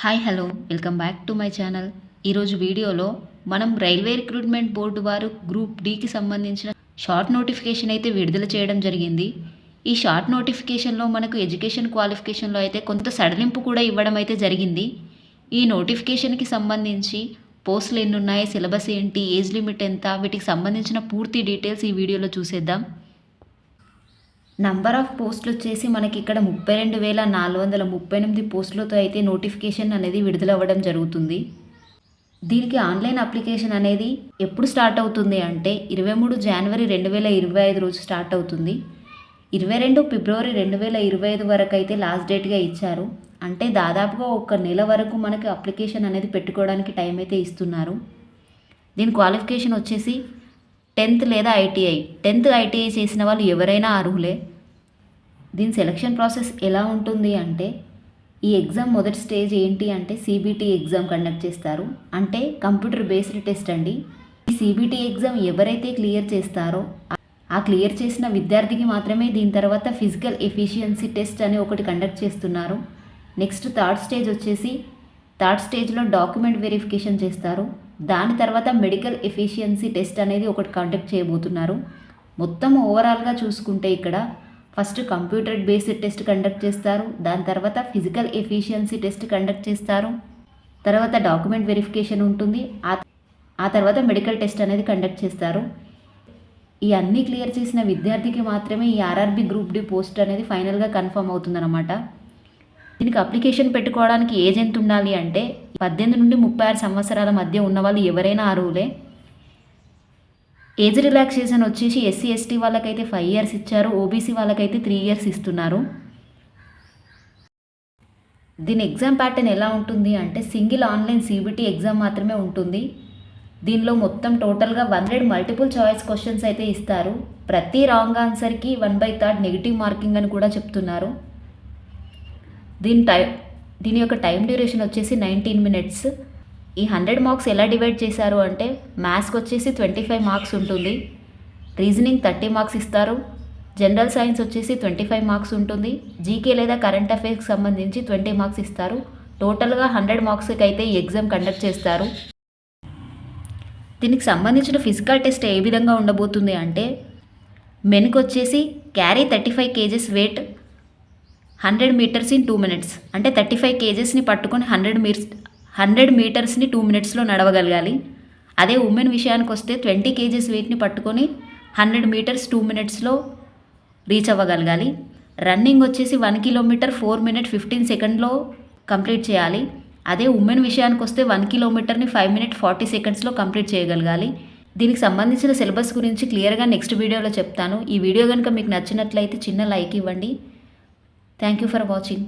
Hi hello welcome back to my channel. ఈరోజు వీడియోలో మనం రైల్వే రిక్రూట్మెంట్ బోర్డు వారు గ్రూప్ డీకి సంబంధించిన షార్ట్ నోటిఫికేషన్ అయితే విడుదల చేయడం జరిగింది. ఈ షార్ట్ నోటిఫికేషన్లో మనకు ఎడ్యుకేషన్ క్వాలిఫికేషన్లో అయితే కొంత సడలింపు కూడా ఇవ్వడం అయితే జరిగింది. ఈ నోటిఫికేషన్కి సంబంధించి పోస్టులు ఎన్ని ఉన్నాయి, సిలబస్ ఏంటి, ఏజ్ లిమిట్ ఎంత, వీటికి సంబంధించిన పూర్తి డీటెయిల్స్ ఈ వీడియోలో చూసేద్దాం. నంబర్ ఆఫ్ పోస్టులు వచ్చేసి మనకి ఇక్కడ 32,438 పోస్టులతో అయితే నోటిఫికేషన్ అనేది విడుదల అవ్వడం జరుగుతుంది. దీనికి ఆన్లైన్ అప్లికేషన్ అనేది ఎప్పుడు స్టార్ట్ అవుతుంది అంటే 23 జనవరి 2025 రోజు స్టార్ట్ అవుతుంది. 22 ఫిబ్రవరి 2025 వరకు అయితే లాస్ట్ డేట్గా ఇచ్చారు. అంటే దాదాపుగా ఒక నెల వరకు మనకి అప్లికేషన్ అనేది పెట్టుకోవడానికి టైం అయితే ఇస్తున్నారు. దీని క్వాలిఫికేషన్ వచ్చేసి 10th లేదా ఐటీఐ. 10th ఐటీఐ చేసిన వాళ్ళు ఎవరైనా అర్హులే. దీని సెలక్షన్ ప్రాసెస్ ఎలా ఉంటుంది అంటే ఈ ఎగ్జామ్ మొదటి స్టేజ్ ఏంటి అంటే సిబిటి ఎగ్జామ్ కండక్ట్ చేస్తారు. అంటే కంప్యూటర్ బేస్డ్ టెస్ట్ అండి. ఈ సిబిటి ఎగ్జామ్ ఎవరైతే క్లియర్ చేస్తారో ఆ క్లియర్ చేసిన విద్యార్థికి మాత్రమే దీని తర్వాత ఫిజికల్ ఎఫిషియన్సీ టెస్ట్ అని ఒకటి కండక్ట్ చేస్తున్నారు. నెక్స్ట్ థర్డ్ స్టేజ్లో డాక్యుమెంట్ వెరిఫికేషన్ చేస్తారు. దాని తర్వాత మెడికల్ ఎఫిషియన్సీ టెస్ట్ అనేది ఒకటి కండక్ట్ చేయబోతున్నారు. మొత్తం ఓవరాల్గా చూసుకుంటే ఇక్కడ first computer based test conduct చేస్తారు. దాని తర్వాత ఫిజికల్ ఎఫిషియన్సీ టెస్ట్ కండక్ట్ చేస్తారు. తర్వాత డాక్యుమెంట్ వెరిఫికేషన్ ఉంటుంది. ఆ తర్వాత మెడికల్ టెస్ట్ అనేది కండక్ట్ చేస్తారు. ఈ అన్నీ క్లియర్ చేసిన విద్యార్థికి మాత్రమే ఈ ఆర్ఆర్బి గ్రూప్ డి పోస్ట్ అనేది ఫైనల్గా కన్ఫర్మ్ అవుతుందన్నమాట. దీనికి అప్లికేషన్ పెట్టుకోవడానికి ఏజ్ ఎంత ఉండాలి అంటే 18 నుండి 36 సంవత్సరాల మధ్య ఉన్న వాళ్ళు ఎవరైనా అర్హులే. ఏజ్ రిలాక్సేషన్ వచ్చేసి ఎస్సీ ఎస్టీ వాళ్ళకైతే 5 years ఇచ్చారు. ఓబీసీ వాళ్ళకైతే 3 years ఇస్తున్నారు. దీని ఎగ్జామ్ ప్యాటర్న్ ఎలా ఉంటుంది అంటే సింగిల్ ఆన్లైన్ సిబిటి ఎగ్జామ్ మాత్రమే ఉంటుంది. దీనిలో మొత్తం టోటల్గా 100 మల్టిపుల్ చాయిస్ క్వశ్చన్స్ అయితే ఇస్తారు. ప్రతి రాంగ్ ఆన్సర్కి 1/3 నెగిటివ్ మార్కింగ్ అని కూడా చెప్తున్నారు. దీని యొక్క టైం డ్యూరేషన్ వచ్చేసి 19 minutes. ఈ 100 మార్క్స్ ఎలా డివైడ్ చేశారు అంటే మ్యాథ్స్కి వచ్చేసి 25 మార్క్స్ ఉంటుంది. రీజనింగ్ 30 మార్క్స్ ఇస్తారు. జనరల్ సైన్స్ వచ్చేసి 25 మార్క్స్ ఉంటుంది. జీకే లేదా కరెంట్ అఫైర్స్కి సంబంధించి 20 మార్క్స్ ఇస్తారు. టోటల్గా 100 మార్క్స్కి అయితే ఈ ఎగ్జామ్ కండక్ట్ చేస్తారు. దీనికి సంబంధించిన ఫిజికల్ టెస్ట్ ఏ విధంగా ఉండబోతుంది అంటే మెన్కి వచ్చేసి carry 35 kgs weight 100 meters in 2 minutes. అంటే 35 kgsని పట్టుకొని 100 మీటర్స్ని 2 minutesలో నడవగలగాలి. అదే ఉమెన్ విషయానికి వస్తే 20 kgs వెయిట్ని పట్టుకొని 100 meters 2 minutesలో రీచ్ అవ్వగలగాలి. రన్నింగ్ వచ్చేసి 1 kilometer 4 minutes 15 secondsలో కంప్లీట్ చేయాలి. అదే ఉమెన్ విషయానికి వస్తే 1 kilometerని 5 minutes 40 secondsలో కంప్లీట్ చేయగలగాలి. దీనికి సంబంధించిన సిలబస్ గురించి క్లియర్గా నెక్స్ట్ వీడియోలో చెప్తాను. ఈ వీడియో కనుక మీకు నచ్చినట్లయితే చిన్న లైక్ ఇవ్వండి. Thank you for watching.